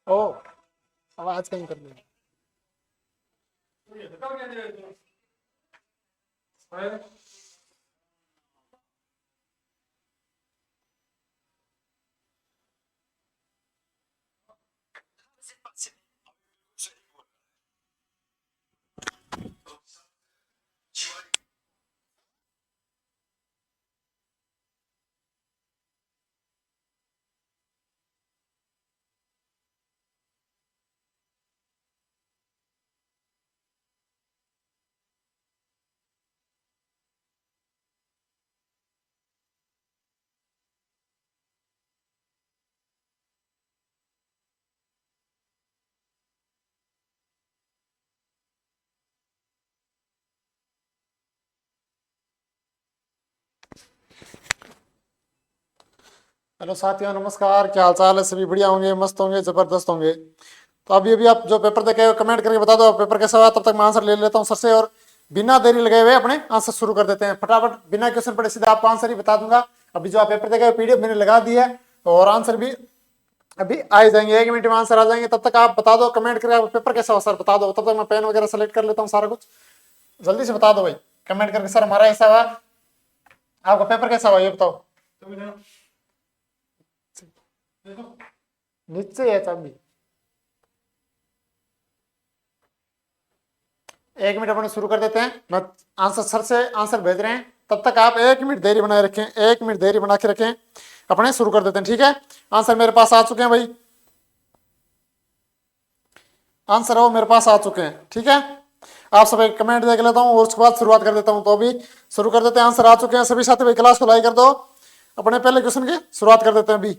ओ आवाज कम कर लो। हेलो साथियों, नमस्कार। क्या हाल चाल है? सभी बढ़िया होंगे, मस्त होंगे, जबरदस्त होंगे। तो अभी आप जो पेपर देखे हो कमेंट करके बता दो पेपर कैसा हुआ। तब तक मैं आंसर ले लेता हूँ सर से, और बिना देरी लगाए हुए अपने आंसर शुरू कर देते हैं। फटाफट बिना क्वेश्चन पढ़े सीधा आपको आंसर ही बता दूंगा। अभी जो आप पेपर देखे पीडीएफ मैंने लगा दी है, और आंसर भी अभी आ जाएंगे, 1 मिनट में आंसर आ जाएंगे। तब तक आप बता दो कमेंट करके आप पेपर कैसा हुआ सर बता दो। तब तक मैं पेन वगैरह सेलेक्ट कर लेता हूँ सारा कुछ। जल्दी से बता दो भाई कमेंट करके, सर हमारा ऐसा हुआ, आपका पेपर कैसा हुआ ये बताओ। नीचे है चाबी। 1 मिनट अपने शुरू कर देते हैं। मैं आंसर सर से आंसर भेज रहे हैं, तब तक आप 1 मिनट देरी बनाए रखें, 1 मिनट देरी बना के रखें। अपने शुरू कर देते हैं, ठीक है। आंसर मेरे पास आ चुके हैं भाई, आंसर वो मेरे पास आ चुके हैं, ठीक है। आप सब एक कमेंट देख लेता हूँ और उसके बाद शुरुआत कर देता हूँ। तो अभी शुरू कर देते हैं, आंसर आ चुके हैं। सभी साथी भाई क्लास को लाइक कर दो। अपने पहले क्वेश्चन की शुरुआत कर देते हैं। अभी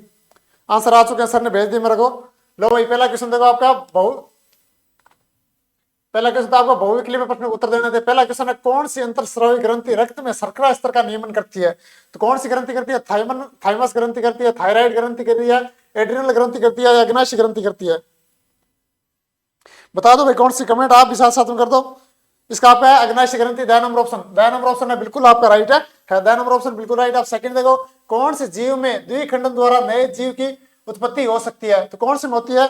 आंसर आ चुके हैं, सर ने भेज दिए मेरे को। लो भाई पहला क्वेश्चन देखो आपका पहला क्वेश्चन तो आपको बहुविकल्पीय में प्रश्न उत्तर देने थे। पहला क्वेश्चन है, कौन सी अंतरस्रावी ग्रंथि रक्त में शर्करा स्तर का नियमन करती है? तो कौन सी ग्रंथि करती है? थाइमस ग्रंथि करती है, थायराइड ग्रंथि करती है, एड्रिनल ग्रंथि करती है, या अग्नाशय ग्रंथि करती है? बता दो भाई कौन सी। कमेंट आप भी साथ साथ में कर दो। इसका आपका है अग्नाशय ग्रंथि। The number option, the number option है बिल्कुल आपका राइट है। द नंबर ऑप्शन बिल्कुल राइट। आप सेकंड देखो, कौन से जीव में द्विखंडन द्वारा नए जीव की उत्पत्ति हो सकती है? तो कौन सी में होती है?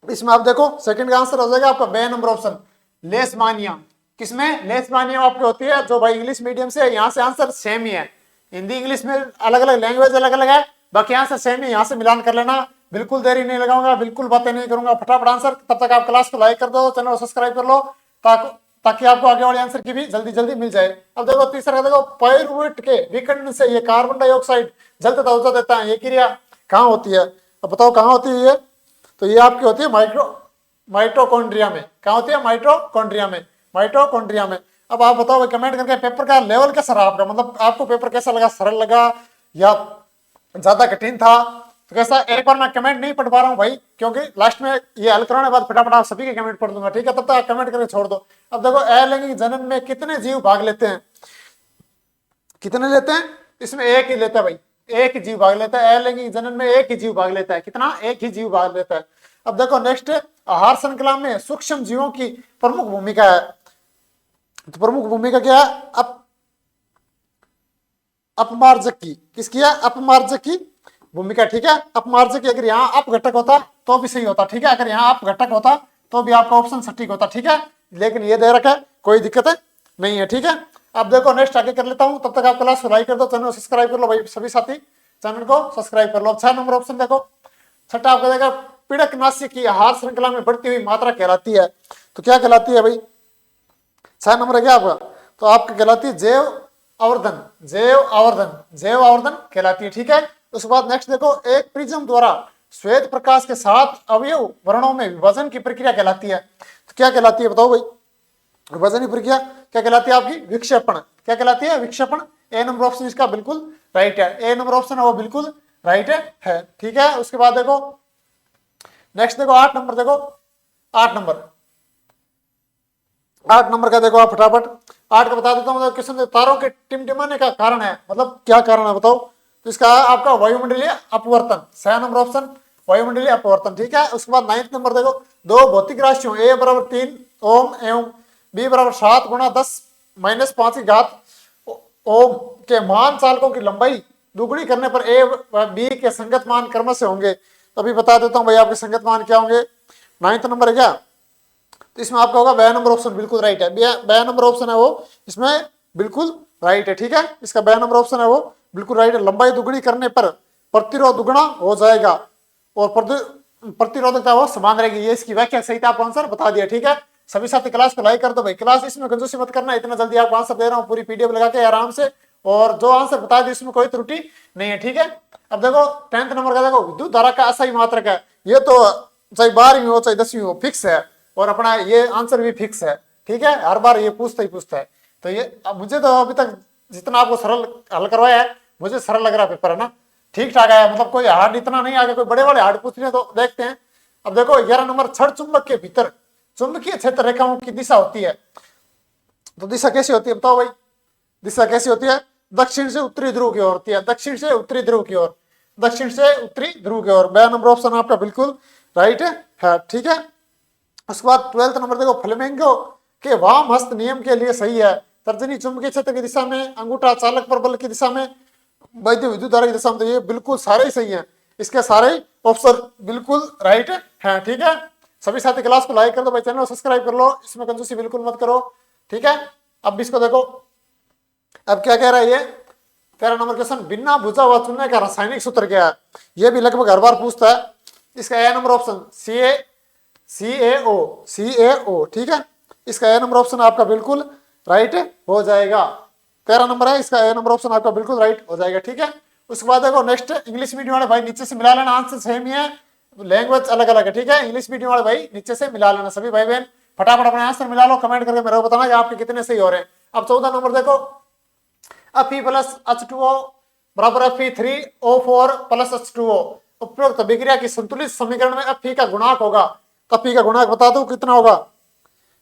इसमें आप देखो सेकंड का आंसर हो जाएगा आपका बे नंबर ऑप्शन, लेशमानिया। किसमें? लेशमानिया आपकी होती है। जो भाई इंग्लिश मीडियम से, यहाँ से आंसर सेम ही है। हिंदी इंग्लिश में अलग अलग लैंग्वेज अलग अलग है, बाकी यहाँ से सेम ही, यहाँ से मिलान कर लेना। बिल्कुल देरी नहीं लगाऊंगा, बिल्कुल बातें नहीं करूंगा, फटाफट आंसर। तब तक आप क्लास को लाइक कर दो, चैनल को सब्सक्राइब कर लो, ताकि आपको आगे वाले आंसर की भी जल्दी जल्दी मिल जाए। अब देखो तीसरा देखो, पायरुवेट के विखंडन से ये कार्बन डाइऑक्साइड जल तथा ऊर्जा देता है। ये क्रिया कहाँ होती है? अब बताओ कहाँ होती है ये? तो ये आपकी होती है माइटोकॉन्ड्रिया में। क्या होती है? माइटोकॉन्ड्रिया में, माइटोकॉन्ड्रिया में। अब आप बताओ कमेंट करके पेपर का लेवल कैसा रहा आपका, मतलब आपको पेपर कैसा लगा? सरल लगा या ज्यादा कठिन था? तो कैसा, एक बार मैं कमेंट नहीं पढ़ पा रहा हूँ भाई, क्योंकि लास्ट में ये हल कराने के बाद फटाफट आप सभी के कमेंट पढ़ दूंगा, ठीक है। तब तक आप कमेंट करके छोड़ दो। अब देखो, अलैंगिक जनन में कितने जीव भाग लेते हैं? कितने लेते हैं? इसमें एक ही लेता है भाई, एक ही जीव भाग लेता है। अलैंगिक जनन में एक ही जीव भाग लेता है। कितना? एक ही जीव भाग लेता है। अब देखो नेक्स्ट, आहार श्रृंखला में सूक्ष्म जीवों की प्रमुख भूमिका है। तो प्रमुख भूमिका क्या है? अपमार्जक की। किसकी है? अपमार्जक की भूमिका, ठीक है। अपमार्जक की अगर यहाँ अप घटक होता तो भी सही होता, ठीक है। अगर यहाँ अप घटक होता तो भी आपका ऑप्शन सटीक होता, ठीक है। लेकिन ये दे रखा है, कोई दिक्कत नहीं है, ठीक है। अब देखो नेक्स्ट आगे कर लेता हूं, तब तक आप क्लास को लाइक कर दो, चैनल को सब्सक्राइब कर लो भाई, सभी साथी चैनल को सब्सक्राइब कर लो। 6 नंबर ऑप्शन देखो, छठा आपका देगा, पीड़कनाशी की आहार श्रृंखला में बढ़ती हुई मात्रा कहलाती है। तो क्या कहलाती है भाई? 6 नंबर है क्या आपका? तो आपका कहलाती है जैव आवर्धन, जैव आवर्धन, जैव आवर्धन कहलाती है, ठीक है। उसके बाद नेक्स्ट देखो, एक प्रिज्म द्वारा श्वेत प्रकाश के 7 अवयव वर्णों में विभाजन की प्रक्रिया कहलाती है। तो क्या कहलाती है बताओ भाई? विभाजन की प्रक्रिया क्या कहलाती है आपकी? विक्षेपण। क्या कहलाती है? विक्षेपण। ए नंबर ऑप्शन इसका बिल्कुल राइट है। ए नंबर ऑप्शन है वो बिल्कुल राइट है, ठीक है। उसके बाद देखो नेक्स्ट देखो 8 नंबर देखो, 8 नंबर, 8 नंबर का देखो आप फटाफट। 8 का बता देता हूँ, मतलब क्वेश्चन तारों के टिमटिमाने का कारण है, मतलब क्या कारण है बताओ। तो इसका आपका वायुमंडलीय अपवर्तन, 6 नंबर ऑप्शन वायुमंडलीय अपवर्तन, ठीक है। उसके बाद 9 नंबर देखो, दो भौतिक राशियों ए बराबर 3 ओम एवं बी बराबर 7 गुणा 10 - 5 की घात ओम के मान चालकों की लंबाई दुगुनी करने पर ए व बी के संगत मान क्रमश से होंगे। अभी बता देता हूं भाई आपके संगत मान क्या होंगे। 9th नंबर है क्या, तो इसमें आपका होगा बया नंबर ऑप्शन बिल्कुल राइट है। बया नंबर ऑप्शन है वो इसमें बिल्कुल राइट है। ठीक है, इसका बया नंबर ऑप्शन है वो बिल्कुल राइट है। लंबाई दुगनी करने पर प्रतिरोध दुगना हो जाएगा और प्रतिरोधकता वो समान रहेगी, ये इसकी व्याख्या सही था, आपको आंसर बता दिया। ठीक है, सभी साथी क्लास को लाइक कर दो भाई। क्लास इसमें कंजूसी मत करना, इतना जल्दी आपको आंसर दे रहा हूँ पूरी पीडीएफ लगा के आराम से, और जो आंसर बता दिया इसमें कोई त्रुटि नहीं है। ठीक है, अब देखो 10th नंबर का, देखो विद्युत धारा का असाई मात्रक है, ये तो चाहे 12वीं हो चाहे 10वीं हो फिक्स है, और अपना ये आंसर भी फिक्स है। ठीक है, हर बार ये पूछता ही पूछता है। तो ये अब मुझे तो अभी तक जितना आपको सरल हल करवाया है मुझे सरल लग रहा पेपर है ना, ठीक ठाक आया, मतलब कोई हार्ड इतना नहीं आगे, कोई बड़े वाले हार्ड पूछ रहे तो देखते हैं। अब देखो 11 नंबर, छड़ चुंबक के भीतर चुंबकीय क्षेत्र रेखाओं की दिशा होती है, तो दिशा कैसी होती है बताओ भाई, दिशा कैसी होती है, दक्षिण से उत्तरी ध्रुव की ओर होती है, दक्षिण से उत्तरी ध्रुव की ओर, दक्षिण से उत्तरी ध्रुव की ओर। बया नंबर ऑप्शन आपका बिल्कुल राइट है। ठीक है, उसके बाद 12th नंबर देखो, फ्लेमिंगो के वाम हस्त नियम के लिए सही है, तर्जनी चुंबकीय क्षेत्र की दिशा में, अंगूठा चालक प्रबल की दिशा में, वैद्य विद्युत धारा की दिशा में, तो ये बिल्कुल सारे ही सही हैं, इसके सारे ऑप्शन बिल्कुल राइट है। ठीक है, सभी साथी क्लास को लाइक कर दो भाई, चैनल को सब्सक्राइब कर लो, इसमें कंजूसी बिल्कुल मत करो। ठीक है, अब इसको देखो, अब क्या कह रहा है ये 13 नंबर क्वेश्चन, बिना भुजा हुआ चुनने का रासायनिक सूत्र क्या है, ये भी लगभग हर बार पूछता है। इसका ए नंबर ऑप्शन CaO। ठीक है, इसका ए नंबर ऑप्शन आपका बिल्कुल राइट हो जाएगा। 13 नंबर है, इसका ए नंबर ऑप्शन आपका बिल्कुल राइट हो जाएगा। ठीक है, उसके बाद देखो नेक्स्ट, इंग्लिश मीडियम वाले भाई नीचे से मिला लेना, आंसर सेम ही है, लैंग्वेज अलग अलग है। ठीक है, इंग्लिश मीडियम वाले भाई नीचे से मिला लेना, सभी भाई बहन फटाफट अपने आंसर मिला लो, कमेंट करके मेरे को बताना कि आपके कितने सही हो रहे हैं। अब 14 नंबर देखो, Fe प्लस H2O बराबर Fe3O4 प्लस H2O, उपरोक्त अभिक्रिया की संतुलित समीकरण में Fe का गुणांक होगा, तो Fe का गुणांक बता दो कितना होगा,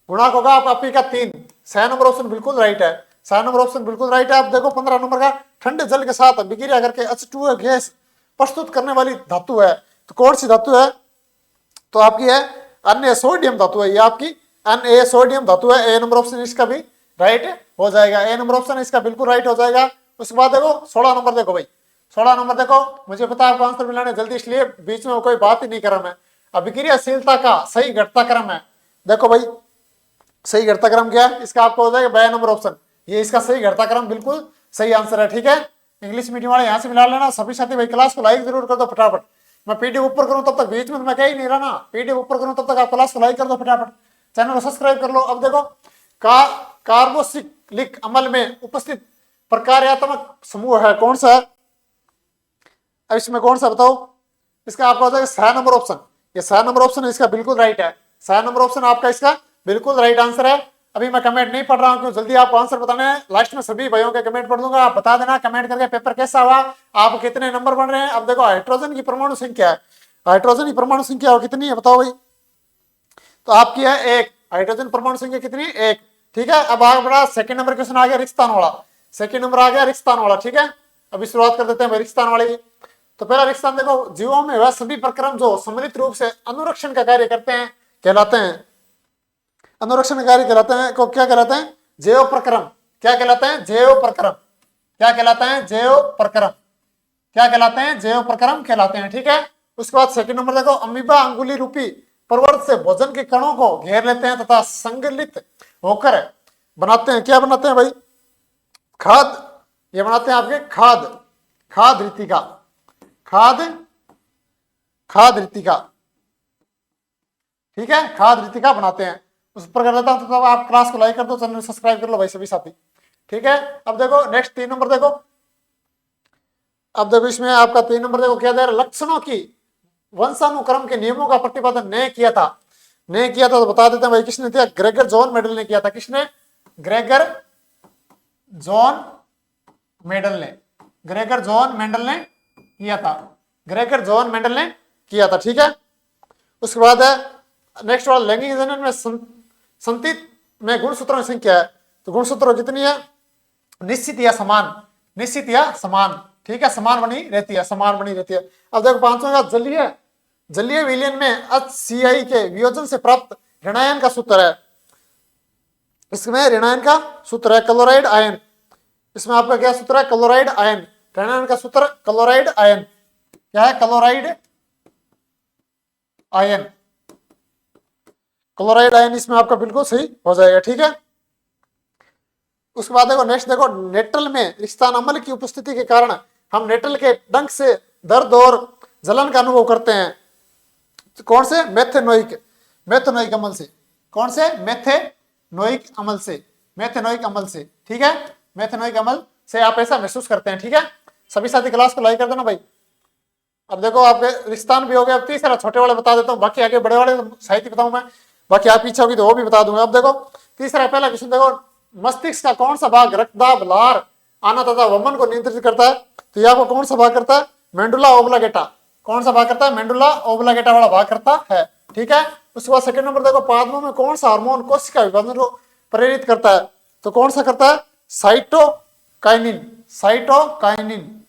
गुणांक होगा आप Fe का 3। 6 नंबर ऑप्शन बिल्कुल राइट है, 6 नंबर ऑप्शन बिल्कुल राइट है। आप देखो 15 नंबर का, ठंडे जल के साथ अभिक्रिया करके H2O गैस प्रस्तुत करने वाली धातु है, तो कौन सी धातु है, तो आपकी है अन्य सोडियम धातु है, ये आपकी अन्य सोडियम धातु है। ए नंबर ऑप्शन इसका भी राइट हो जाएगा, ए नंबर ऑप्शन इसका बिल्कुल राइट हो जाएगा। उसके बाद देखो 16 नंबर देखो भाई, 16 नंबर देखो, मुझे पता है आपको आंसर मिलाने जल्दी, इसलिए बीच में कोई बात ही नहीं कर रहा मैं। अभिक्रियाशीलता का सही घटता क्रम है, देखो भाई सही घटता क्रम क्या है, इसका आपको हो जाएगा बया नंबर ऑप्शन, ये इसका सही घटता क्रम बिल्कुल सही आंसर है। ठीक है, इंग्लिश मीडियम वाले यहाँ से मिला लेना। सभी साथी भाई क्लास को लाइक जरूर कर दो फटाफट, मैं पीडीएफ ऊपर करूं तब तक बीच में मैं कह ही नहीं रहा ना, पीडीएफ ऊपर करूं तब तक आप क्लास को लाइक कर दो फटाफट, चैनल को सब्सक्राइब कर लो। अब देखो कार्बोक्सिलिक अम्ल में उपस्थित प्रकार्यात्मक समूह है, कौन सा है, अब इसमें कौन सा बताओ, इसका आपका हो जाएगा 6 नंबर ऑप्शन, ये 6 नंबर ऑप्शन है, इसका बिल्कुल राइट है, 6 नंबर ऑप्शन आपका इसका बिल्कुल राइट आंसर है। अभी मैं कमेंट नहीं पढ़ रहा हूं क्यों, जल्दी आपको आंसर बताने हैं, लास्ट में सभी भाइयों के कमेंट पढ़ दूंगा, आप बता देना कमेंट करके पेपर कैसा हुआ, आप कितने नंबर बन रहे हैं। अब देखो हाइड्रोजन की परमाणु संख्या है, हाइड्रोजन की परमाणु संख्या कितनी है बताओ भाई, तो आपकी है 1, हाइड्रोजन परमाणु संख्या कितनी, 1। ठीक है, अब आगे बढ़ा, सेकंड नंबर क्वेश्चन आ गया रिक्तस्थान वाला, सेकंड नंबर आ गया रिक्तस्थान वाला। ठीक है, अभी शुरुआत कर देते हैं रिक्तस्थान वाले। तो पहला रिक्तस्थान देखो, जीवों में वह सभी प्रक्रम जो सम्मिलित रूप से अनुरक्षण का कार्य करते हैं कहलाते हैं, अनुरक्षण कार्य कहलाते हैं को क्या कहलाते हैं, जैव प्रक्रम, क्या कहलाते हैं, जैव प्रक्रम, क्या कहलाते हैं, जैव प्रक्रम, क्या कहलाते हैं, जैव प्रक्रम कहलाते हैं। ठीक है, उसके बाद सेकंड नंबर देखो, अमीबा अंगुली रूपी प्रवर्त से भोजन के कणों को घेर लेते हैं तथा संगलित होकर बनाते हैं, क्या बनाते हैं भाई, खाद, ये बनाते हैं आपके खाद, खाद ऋतिका, खाद, खाद ऋतिका। ठीक है, खाद ऋतिका बनाते हैं, उस पर कर देता हूं, तो आप क्लास को लाइक कर दो, चैनल सब्सक्राइब कर लो भाई सभी साथी। ठीक है, अब देखो नेक्स्ट 3 नंबर देखो, अब देखो इसमें आपका 3 नंबर देखो क्या दे रहा है, लक्षणों की वंशानुक्रम के नियमों का प्रतिपादन ने किया था, ने किया था, तो बता देते हैं भाई किसने किया, ग्रेगर जॉन मेडल ने किया था, किसने, ग्रेगर जॉन मेडल ने, ग्रेगर जॉन मेंडल ने किया था, ग्रेगर जॉन मेंडल ने किया था। ठीक है, उसके बाद है नेक्स्ट वाला, लैंगिक जनन में संतित में गुणसूत्रों की संख्या है, तो गुणसूत्र कितनी है, निश्चित या समान, निश्चित या समान। ठीक है, समान बनी रहती है, समान बनी रहती है। अब देखो 5वां का, जलीय, जलीय विलयन में HCl के वियोजन से प्राप्त ऋणायन का सूत्र है, इसमें ऋणायन का सूत्र है क्लोराइड आयन, इसमें आपका क्या सूत्र है, क्लोराइड आयन, ऋणायन का सूत्र क्लोराइड आयन, क्या है, क्लोराइड आयन, क्लोराइड आयन इसमें आपका बिल्कुल सही हो जाएगा। ठीक है, उसके बाद देखो नेक्स्ट देखो, नेटल में रिक्तान अम्ल की उपस्थिति के कारण हम नेटल के डंक से दर्द और जलन का अनुभव करते हैं। तो कौन से? मेथेनोइक अम्ल से। कौन से? मेथेनोइक अम्ल से, मेथेनोइक अम्ल से। ठीक है, मेथेनोइक अम्ल से आप ऐसा महसूस करते हैं। ठीक है, सभी साथी क्लास को लाइक कर देना भाई। अब देखो आपके रिश्तान भी हो गया। अब तीसरा छोटे वाले बता देता हूँ, बाकी आगे बड़े वाले साहित्य बताऊं मैं, बाकी आप पीछे होगी तो वो भी बता दूंगा। अब देखो तीसरा पहला क्वेश्चन देखो, मस्तिष्क का कौन सा भाग रक्तदाब, लार आना तथा वमन को नियंत्रित करता है? तो यह आपको कौन सा भाग करता है? मेंडुला ओब्लागेटा। कौन सा भाग करता है? मेंडुला ओब्लागेटा वाला भाग करता है। ठीक है, उसके बाद सेकंड नंबर देखो, पादपों में कौन सा हार्मोन कोशिका विभाजन को प्रेरित करता है? तो कौन सा करता है? Cytokinin, cytokinin,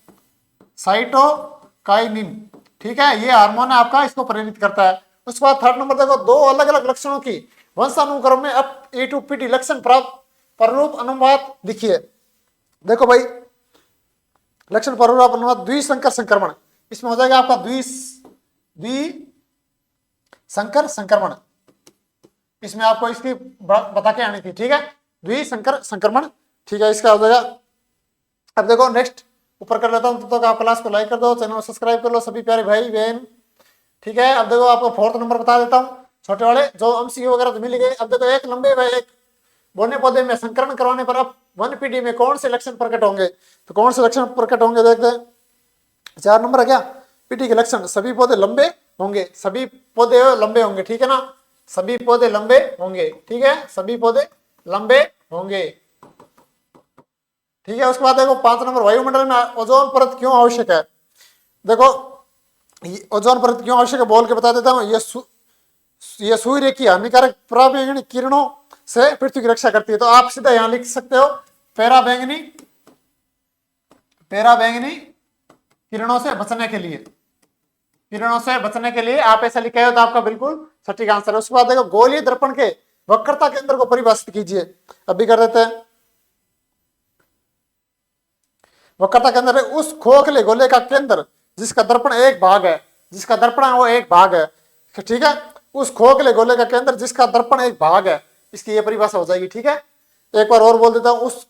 cytokinin. ठीक है, ये हार्मोन है आपका, इसको प्रेरित करता है। उसके बाद थर्ड नंबर देखो, दो अलग अलग लक्षणों की वंशानुक्रम में अप ए टू पीटी लक्षण प्राप्त पररूप अनुपात लिखिए। देखो भाई, लक्षण पररूप अनुपात द्विसंकर संक्रमण, इसमें हो जाएगा आपका द्विसंकर संक्रमण। इसमें आपको इसकी बता के आनी थी। ठीक है, द्विसंकर संक्रमण। ठीक है, इसका हो जाएगा। अब देखो नेक्स्ट ऊपर कर लेता हूं, तब तक आप क्लास को लाइक कर दो, चैनल को सब्सक्राइब कर लो सभी प्यारे भाई बहन। ठीक है, अब देखो आपको फोर्थ नंबर बता देता हूं, छोटे वाले जो एमसीक्यू वगैरह तो मिल गए। अब देखो, एक लंबे व एक बोने पौधे में संकरण करवाने पर अब 1 पीडी में कौन से लक्षण प्रकट होंगे? तो कौन से लक्षण प्रकट होंगे देखते हैं। 4 नंबर है क्या? पीटी के लक्षण, सभी पौधे लंबे होंगे, सभी पौधे लंबे होंगे। ठीक है ना, सभी पौधे लंबे होंगे। ठीक है, सभी पौधे लंबे होंगे। ठीक है, उसके बाद देखो 5 नंबर, वायुमंडल में ओजोन परत क्यों आवश्यक है? देखो ओजोन परत क्यों आवश्यक है बोल के बता देता हूँ। ये सूर्य की हानिकारक पराबैंगनी किरणों से पृथ्वी की रक्षा करती है। तो आप सीधा यहां लिख सकते हो, पैराबैंगनी किरणों से बचने के लिए, किरणों से बचने के लिए आप ऐसा लिखे हो तो आपका बिल्कुल सटीक आंसर है। उसके बाद देखो, गोलीय दर्पण के वक्रता केंद्र को परिभाषित कीजिए। अभी कर देते हैं। वक्रता केंद्र है उस खोखले गोले का केंद्र जिसका दर्पण एक भाग है, जिसका दर्पण है वो एक भाग है। ठीक है, उस खोखले गोले का केंद्र जिसका दर्पण एक भाग है, इसकी ये परिभाषा हो जाएगी। ठीक है, एक बार और बोल देता हूं, उस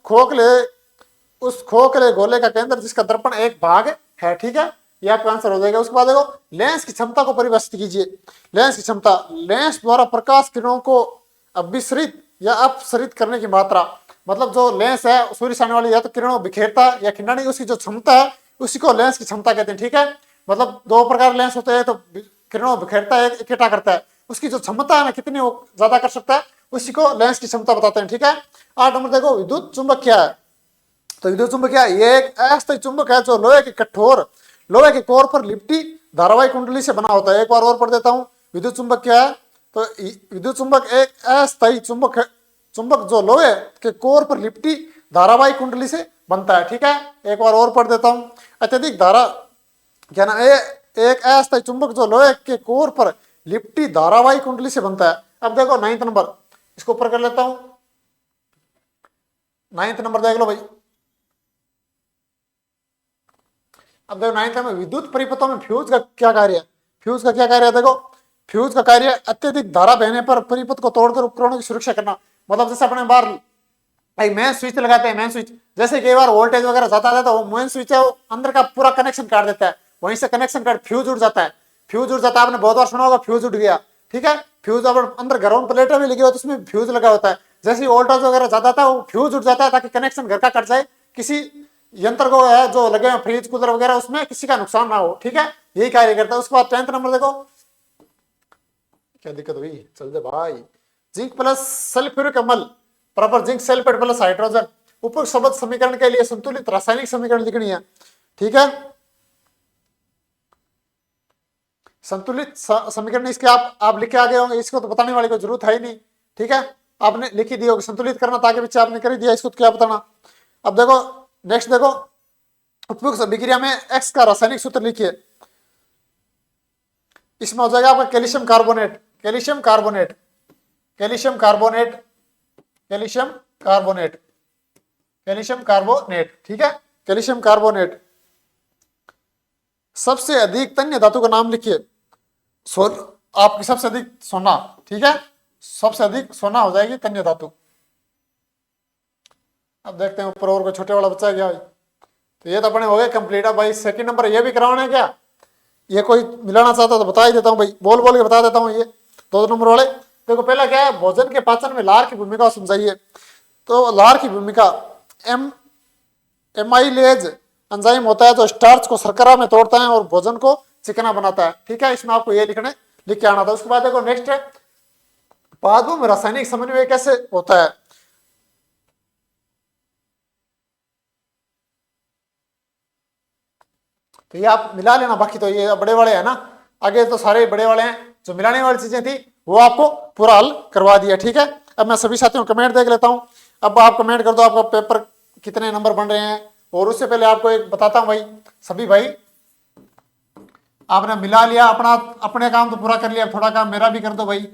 खोखले गोले का केंद्र जिसका दर्पण एक भाग है। ठीक है, ये आपका आंसर हो जाएगा। उसके बाद देखो, लेंस की क्षमता को परिभाषित कीजिए। लेंस की क्षमता, लेंस द्वारा प्रकाश किरणों को अभिसरित या अपसरित करने की मात्रा, मतलब जो लेंस है सूर्य से आने वाली या तो किरणों बिखेरता है या खिंडाने, उसकी जो क्षमता है उसी को लेंस की क्षमता कहते हैं। ठीक है, मतलब दो प्रकार लेंस होते हैं, तो किरणों बिखेरता है, इकट्ठा करता है, उसकी जो क्षमता है ना कितनी वो ज्यादा कर सकता है, उसी को लेंस की क्षमता बताते हैं। ठीक है, 8 नंबर देखो, विद्युत चुंबक क्या है? तो विद्युत चुंबक क्या है? ये एक अस्थायी चुंबक है जो लोहे के कठोर लोहे के कोर पर लिपटी धारावाही कुंडली से बना होता है। एक बार और पढ़ देता हूं, विद्युत चुंबक क्या है? तो विद्युत चुंबक एक अस्थायी चुंबक है, चुंबक जो लोहे के कोर पर लिपटी धारावाही कुंडली से बनता है। ठीक है, एक बार और पढ़ देता हूं, अत्यधिक धारा क्या ना, एक अस्थायी चुंबक जो लोहे के कोर पर लिपटी धारावाही कुंडली से बनता है। अब देखो 9th नंबर, इसको ऊपर कर लेता हूं। 9th नंबर देख लो भाई। अब देखो 9th में, विद्युत परिपथों में फ्यूज का क्या कार्य है? फ्यूज का क्या कार्य है? देखो, फ्यूज का कार्य अत्यधिक धारा बहने पर परिपथ को तोड़कर उपकरणों की सुरक्षा करना। मतलब जैसे अपने बाहर एक मेन स्विच लगाते हैं, मेन स्विच, जैसे कई बार वोल्टेज वगैरह जाता है तो वो मेन स्विच है वो अंदर का पूरा कनेक्शन काट देता है, वहीं से कनेक्शन काट फ्यूज उड़ जाता है। फ्यूज उड़ जाता है, आपने बहुत बार सुना होगा फ्यूज उड़ गया। ठीक है, फ्यूज अब अंदर ग्राउंड प्लेटें भी लगी होती है, उसमें फ्यूज लगा होता है, जैसे ही वोल्टेज वगैरह जाता था वो फ्यूज उड़ जाता है ताकि कनेक्शन घर का कट जाए, किसी यंत्र को है जो लगे हैं फ्रिज कूलर वगैरह उसमें किसी का नुकसान ना हो। ठीक है, यही कार्य करता है। उसके बाद 10th नंबर देखो, क्या दिक्कत हुई, चल दे भाई। जिंक प्लस सल्फ्यूरिक अम्ल proper zinc sulphate plus hydrogen, उपयुक्त शब्द समीकरण के लिए संतुलित रासायनिक समीकरण लिखनी है। ठीक है, संतुलित समीकरण इसके आप लिख के आ गए होंगे, इसको तो बताने वाली कोई जरूरत है ही नहीं। ठीक है, आपने लिखी दी होगी संतुलित करना, ताकि बच्चे आपने कर ही दिया, इसको तो क्या बताना। अब देखो नेक्स्ट देखो, उपयुक्त अभिक्रिया में एक्स का रासायनिक सूत्र लिखिए। इसमें हो जाएगा आपका calcium carbonate, calcium carbonate, calcium carbonate, calcium carbonate, calcium carbonate. ठीक है, कैल्शियम कार्बोनेट। सबसे अधिक तन्य धातु का नाम लिखिए। आपकी सबसे अधिक सोना, ठीक है, सबसे अधिक सोना हो जाएगी कन्या धातु। अब देखते हैं ऊपर और कोई छोटे वाला बच्चा है क्या भाई। तो ये तो अपने हो गए कंप्लीट। अब भाई सेकंड नंबर ये भी करवाना है क्या, ये कोई मिलाना चाहता तो बता ही देता हूँ भाई, बोल बोल के बता देता हूँ। ये 2 नंबर वाले देखो, पहला क्या है, भोजन के पाचन में लार की भूमिका समझाइए। तो लार की भूमिका, एमाइलेज एंजाइम होता है जो स्टार्च को शर्करा में तोड़ता है और भोजन को चिकना बनाता है, ठीक है, इसमें आपको ये लिख के आना था। उसके बाद देखो नेक्स्ट है, पादपों में रासायनिक समन्वय कैसे होता है। तो ये आप मिला लेना, बाकी तो ये बड़े वाले हैं ना, आगे तो सारे बड़े वाले हैं। जो मिलाने वाली चीजें थी वो आपको पूरा हल करवा दिया, ठीक है। अब मैं सभी साथियों कमेंट देख लेता हूं। अब आप कमेंट कर दो आपका पेपर कितने नंबर बन रहे हैं। और उससे पहले आपको एक बताता हूं भाई, सभी भाई आपने मिला लिया, अपने काम तो पूरा कर लिया, थोड़ा काम मेरा भी कर दो भाई।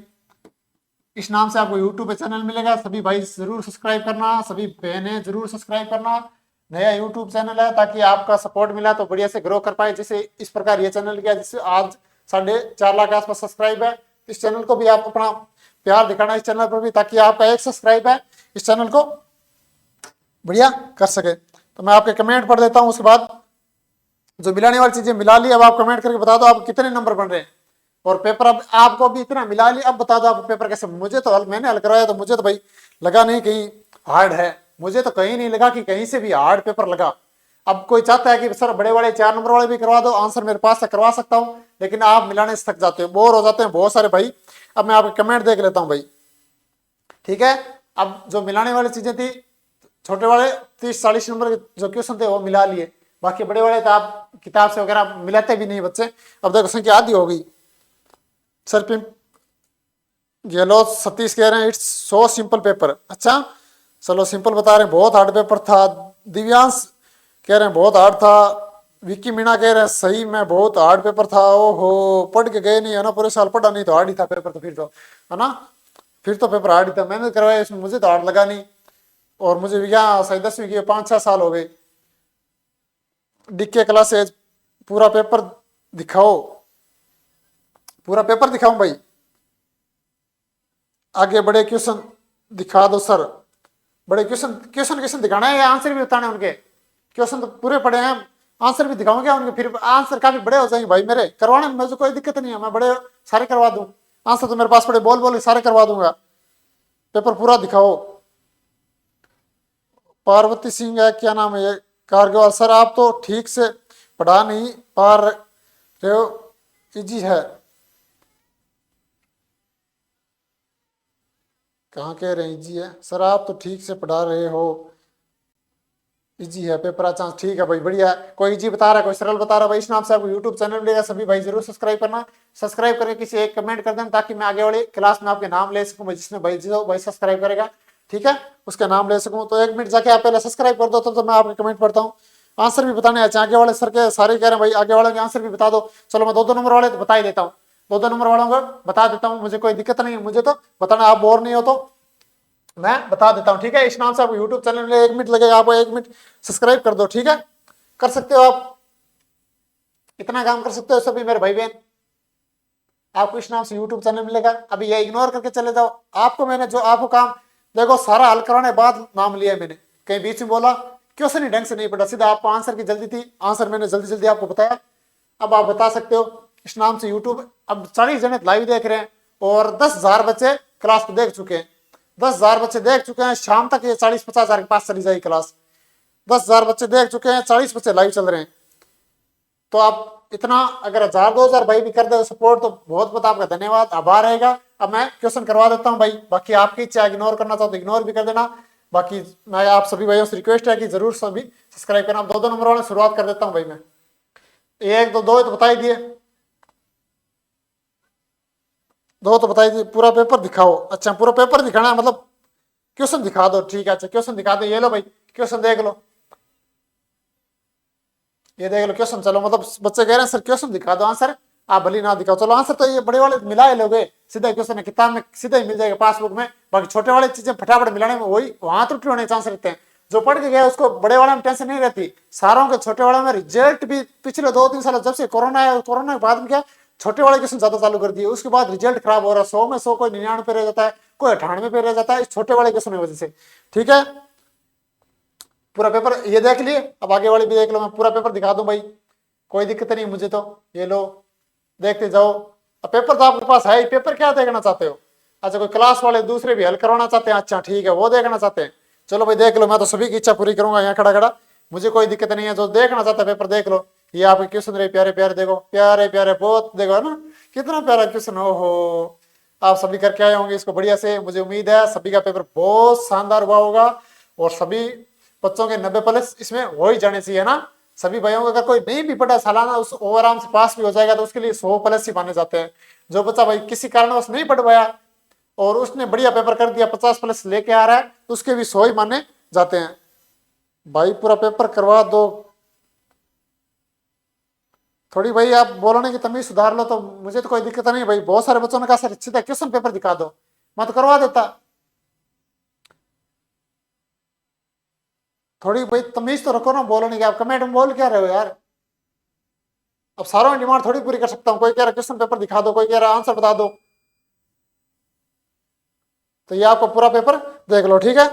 इस नाम से आपको यूट्यूब पे चैनल मिलेगा, सभी भाई जरूर सब्सक्राइब करना, सभी बहनें जरूर सब्सक्राइब करना। नया यूट्यूब चैनल है, ताकि आपका सपोर्ट मिला तो बढ़िया से ग्रो कर पाए। जैसे इस प्रकार ये चैनल किया, जिससे आज 4.5 लाख के आसपास सब्सक्राइब है। इस चैनल को भी आप अपना प्यार दिखाना इस चैनल पर भी, ताकि आपका एक सब्सक्राइब है इस चैनल को बढ़िया कर सके। तो मैं आपके कमेंट पढ़ देता हूँ। उसके बाद जो मिलाने वाली चीजें मिला ली, अब आप कमेंट करके बता दो आप कितने नंबर बन रहे हैं। और पेपर अब आपको भी इतना मिला लिया, अब बता दो आप पेपर कैसे। मुझे तो मैंने हल करवाया, तो मुझे तो भाई लगा नहीं कहीं हार्ड है, मुझे तो कहीं नहीं लगा कि कहीं से भी हार्ड पेपर लगा। अब कोई चाहता है कि सर बड़े वाले 4 नंबर वाले भी करवा दो, आंसर मेरे पास से करवा सकता हूं, लेकिन आप मिलाने से थक जाते हो, बोर हो जाते हैं बहुत सारे भाई। अब मैं आपके कमेंट देख लेता हूं भाई, ठीक है। अब जो मिलाने वाली चीजें थी, छोटे वाले 30-40 नंबर के जो क्वेश्चन थे वो मिला लिए, बाकी बड़े वाले तो आप किताब से वगैरह मिलाते भी नहीं बच्चे। अब देखो संख्या आधी हो गई। सर गहलोत सतीश कह रहे हैं इट्स सो सिंपल पेपर। अच्छा चलो सिंपल बता रहे हैं, बहुत हार्ड पेपर था। दिव्यांश कह रहे हैं बहुत हार्ड था। विक्की मीणा कह रहे हैं सही में बहुत हार्ड पेपर था। ओहो पढ़ के गए नहीं है ना, पूरे साल पढ़ा नहीं तो हार्ड ही था पेपर। तो फिर तो है ना, फिर तो पेपर हार्ड ही था। मैंने करवाया इसमें, मुझे तो हार्ड लगा नहीं। और मुझे विज्ञान सही 10वीं की 5-6 साल हो गए। डीके क्लासेज पूरा पेपर दिखाओ, पूरा पेपर दिखाऊं भाई, आगे बड़े क्वेश्चन दिखा दो सर। बड़े क्वेश्चन दिखाना है या आंसर भी बताने उनके। क्वेश्चन तो पूरे पड़े हैं, आंसर भी दिखाऊं क्या उनके, फिर आंसर काफी बड़े हो जाएंगे भाई मेरे। करवाने में मुझे कोई दिक्कत नहीं है, मैं बड़े सारे करवा दूं। आंसर तो मेरे पास पड़े, बोल बोल सारे करवा दूंगा। पेपर पूरा दिखाओ। पार्वती सिंह है, क्या नाम है ये, कारगवाल सर आप तो ठीक से पढ़ा नहीं पा रहे हो, इजी है। कहाँ कह रहे हैं इजी है सर, आप तो ठीक से पढ़ा रहे हो, इजी है पेपर। अच्छा ठीक है भाई बढ़िया। कोई इजी बता रहा है, कोई सरल बता रहा है भाई। इस नाम से आपको यूट्यूब चैनल मिलेगा, सभी भाई जरूर सब्सक्राइब करना। सब्सक्राइब करके किसी एक कमेंट कर देना, ताकि मैं आगे वाली क्लास में आपके नाम ले सकूँ, जिसने भाई जो भाई सब्सक्राइब करेगा, ठीक है, उसका नाम ले सकूँ। तो 1 मिनट जाके आप पहले सब्सक्राइब कर दो, तो मैं आपके कमेंट पढ़ता हूँ। आंसर भी बताने आए आगे वाले सर के सारे कह रहे हैं भाई आगे वाले के आंसर भी बता दो। चलो मैं 2-2 नंबर वाले तो बता ही देता हूँ, 2-2 नंबर वालों को बता देता हूँ, मुझे कोई दिक्कत नहीं है, मुझे तो बताना, आप बोर नहीं हो तो मैं बता देता हूँ, ठीक है। इस नाम से आपको यूट्यूब चैनल में 1 मिनट लगेगा, आपको 1 मिनट सब्सक्राइब कर दो, ठीक है, कर सकते हो आप, इतना काम कर सकते हो सभी मेरे भाई बहन। आपको इस नाम से यूट्यूब चैनल मिलेगा, अभी ये इग्नोर करके चले जाओ। आपको मैंने जो आपको काम देखो सारा हल कराने बाद नाम लिया मैंने, कहीं बीच में बोला क्वेश्चन ही ढंग से नहीं पढ़ा, सीधा आपको आंसर की जल्दी थी, आंसर मैंने जल्दी जल्दी आपको बताया। अब आप बता सकते हो इस नाम से यूट्यूब। अब 40 जने लाइव देख रहे हैं और 10,000 बच्चे क्लास को देख चुके हैं, 10,000 बच्चे देख चुके हैं। शाम तक ये 40-50 हजार के पास चली जाएगी क्लास। 10,000 बच्चे देख चुके हैं, 40 बच्चे लाइव चल रहे हैं। तो आप इतना अगर 1,000-2,000 भाई भी कर दे सपोर्ट तो बहुत बहुत आपका धन्यवाद, आभार रहेगा। अब मैं क्वेश्चन करवा देता हूं भाई, बाकी आपकी इच्छा इग्नोर करना चाहो तो इग्नोर भी कर देना। बाकी मैं आप सभी भाइयों से रिक्वेस्ट है कि जरूर सभी सब्सक्राइब करना। 2-2 नंबर वाले शुरुआत कर देता हूं भाई मैं, 1-2 तो बता ही दिए, 2 तो बताई दिए। पूरा पेपर दिखाओ, अच्छा पूरा पेपर दिखाना है, मतलब क्वेश्चन दिखा दो, ठीक है। अच्छा क्वेश्चन दिखा दो, ये लो भाई क्वेश्चन देख लो, ये देख लो क्वेश्चन। चलो मतलब बच्चे कह रहे हैं सर क्वेश्चन दिखा दो, आंसर आप भली ना दिखाओ। चलो आंसर तो ये बड़े वाले मिला ही लोगे, सीधा क्वेश्चन है किताब में सीधा ही मिल जाएगा पासबुक में। बाकी छोटे वाले चीजें फटाफट मिलाने में वही वहां त्रुटि होने के चांस रहते हैं। जो पढ़ के गया उसको बड़े वाले में टेंशन नहीं रहती, सारों के छोटे वाले में रिजल्ट भी पिछले 2-3 साल जब से कोरोना है, कोरोना के बाद में क्या छोटे वाले क्वेश्चन ज्यादा चालू कर दिए, उसके बाद रिजल्ट खराब हो रहा है, 100 में 100 कोई 99 पे रह जाता है, कोई 98 पे रह जाता है, इस छोटे वाले क्वेश्चन की वजह से। ठीक है, पूरा पेपर ये देख लिए, अब आगे वाली भी देख लो, मैं पूरा पेपर दिखा दूं भाई, कोई दिक्कत नहीं मुझे तो। ये लो देखते जाओ, अब पेपर तो आपके पास है ही, पेपर क्या देखना चाहते हो? अच्छा कोई क्लास वाले दूसरे भी हल करवाना चाहते हैं, अच्छा ठीक है वो देखना चाहते हैं, चलो भाई देख लो, मैं तो सभी की इच्छा पूरी करूंगा यहाँ खड़ा खड़ा, मुझे कोई दिक्कत नहीं है, जो देखना चाहता है पेपर देख लो। ये आपके क्वेश्चन रहे प्यारे प्यारे, देखो प्यारे प्यारे बहुत, देखो ना कितना प्यारा क्वेश्चन, हो आप सभी करके आए होंगे इसको बढ़िया से, मुझे उम्मीद है सभी का पेपर बहुत शानदार हुआ होगा, और सभी बच्चों के 90+ इसमें हो ही जाने चाहिए ना। सभी भाइयों को अगर कोई नहीं भी पढ़ा सालाना, उस वो आराम से पास भी हो जाएगा, तो उसके लिए 100+ ही माने जाते हैं। जो बच्चा भाई किसी कारणवश नहीं पढ़ पाया और उसने बढ़िया पेपर कर दिया, 50+ लेके आ रहा है, तो उसके भी 100 ही माने जाते हैं। भाई पूरा पेपर करवा दो, थोड़ी भाई आप बोलने की तमीज सुधार लो, तो मुझे तो कोई दिक्कत नहीं भाई। बहुत सारे बच्चों ने कहा सर सीधा क्वेश्चन पेपर दिखा दो, मैं तो करवा देता। थोड़ी भाई तमीज तो रखो ना बोलने की, आप कमेंट में बोल क्या रहे हो यार? अब सारों की डिमांड थोड़ी पूरी कर सकता हूँ, कोई कह रहा क्वेश्चन पेपर दिखा दो, कोई कह रहा आंसर बता दो, तो ये आपको पूरा पेपर देख लो। ठीक है,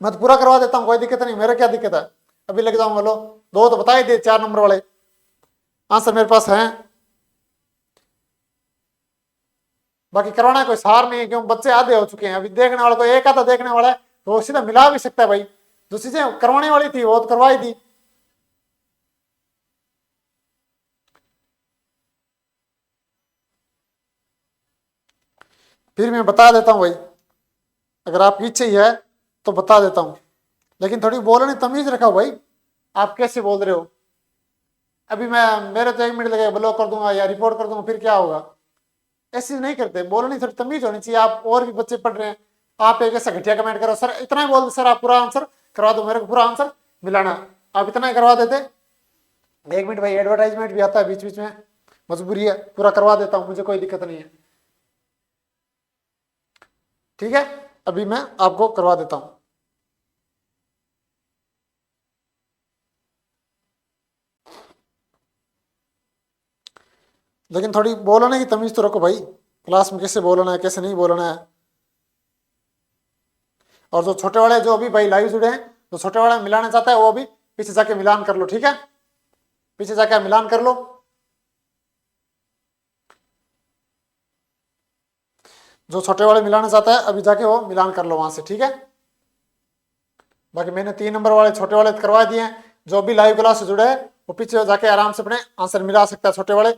मैं तो पूरा करवा देता हूँ, कोई दिक्कत नहीं, मेरा क्या दिक्कत है, अभी लग जाऊंगा। लो दो तो बता ही दिए, 4 नंबर वाले आंसर मेरे पास हैं, बाकी करवाना है कोई सार नहीं है, क्यों बच्चे आधे हो चुके हैं, अभी देखने वाले को एक आधा देखने वाला है, तो वो सीधा मिला भी सकता है भाई, जो चीजें करवाने वाली थी वो तो करवाई दी। फिर मैं बता देता हूँ भाई, अगर आपकी इच्छा ही है तो बता देता हूँ, लेकिन थोड़ी बोलने तमीज रखा भाई, आप कैसे बोल रहे हो? अभी मैं मेरे तो 1 मिनट लगेगा, ब्लॉक कर दूंगा या रिपोर्ट कर दूंगा, फिर क्या होगा? ऐसे नहीं करते, बोलने थोड़ी तमीज होनी चाहिए। आप और भी बच्चे पढ़ रहे हैं, आप एक ऐसा घटिया कमेंट करो, सर इतना ही बोल दो, सर आप पूरा आंसर करवा दो, मेरे को पूरा आंसर मिलाना, आप इतना ही करवा देते। 1 मिनट भाई, एडवर्टाइजमेंट भी आता है बीच बीच में, मजबूरी है, पूरा करवा देता हूँ, मुझे कोई दिक्कत नहीं है। ठीक है, अभी मैं आपको करवा देता हूँ। लेकिन थोड़ी बोलने की तमीज तो रखो भाई, क्लास में कैसे बोलना है कैसे नहीं बोलना है। और जो छोटे वाले जो अभी भाई लाइव जुड़े हैं, जो छोटे वाले मिलाना चाहता है वो अभी पीछे जाके मिलान कर लो। ठीक है, पीछे जाके मिलान कर लो। जो छोटे वाले मिलाना चाहता है अभी जाके वो मिलान कर लो वहां से। ठीक है, बाकी मैंने 3 नंबर वाले छोटे वाले करवा दिए हैं, जो भी लाइव क्लास से जुड़े हैं वो पीछे जाके आराम से अपने आंसर मिला सकता है। छोटे वाले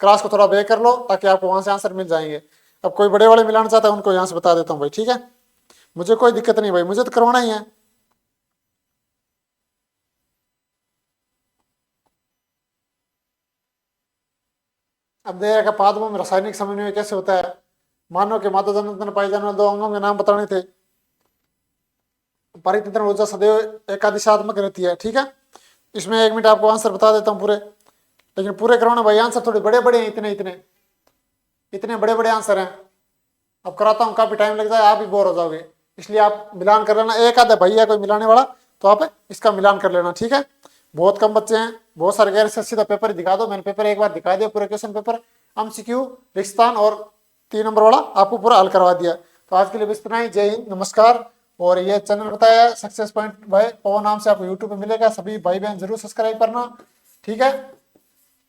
क्लास को थोड़ा ब्रेक कर लो ताकि आपको वहां से आंसर मिल जाएंगे। अब कोई बड़े वाले मिलाना चाहता है उनको यहाँ से बता देता हूँ भाई। ठीक है, मुझे कोई दिक्कत नहीं भाई, मुझे तो करवाना ही है। अब देखा पादपों में रासायनिक समन्वय कैसे होता है। मानव के माता जन्म पाई जाने वाले 2 अंगों के नाम बताने थे। परितंत्र ऊर्जा सदैव एकादिशात्मक रहती है। ठीक है, इसमें 1 मिनट आपको आंसर बता देता हूँ पूरे, लेकिन पूरे करवाना भाई, आंसर थोड़े बड़े बड़े हैं, इतने इतने इतने बड़े बड़े आंसर हैं। अब कराता हूँ काफी टाइम लग जाए, आप भी बोर हो जाओगे, इसलिए आप मिलान कर लेना। एक आधा भाई है कोई मिलाने वाला तो आप इसका मिलान कर लेना। ठीक है, बहुत कम बच्चे हैं, बहुत सारे गैर सीधा पेपर दिखा दो। मैंने पेपर एक बार दिखा दिया, पूरे क्वेश्चन पेपर MCQ रिक्तान और 3 नंबर वाला आपको पूरा हल करवा दिया। तो आज के लिए बस इतना ही, जय हिंद, नमस्कार। और ये चैनल बताया सक्सेस पॉइंट भाई पवन नाम से आपको यूट्यूब पे मिलेगा, सभी भाई बहन जरूर सब्सक्राइब करना। ठीक है,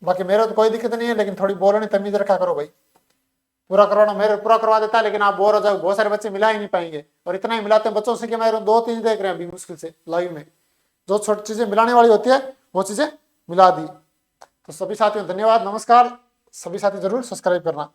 बाकी मेरे तो कोई दिक्कत नहीं है, लेकिन थोड़ी बोलने तमीज रखा करो भाई। पूरा करवाना मेरे पूरा करवा देता है, लेकिन आप बोर हो जाओ, बहुत सारे बच्चे मिला ही नहीं पाएंगे, और इतना ही मिलाते हैं बच्चों से कि मैं 2-3 देख रहे हैं अभी मुश्किल से लाइव में। जो छोटी चीजें मिलाने वाली होती है वो चीजें मिला दी। तो सभी साथियों धन्यवाद, नमस्कार। सभी साथी जरूर सब्सक्राइब करना।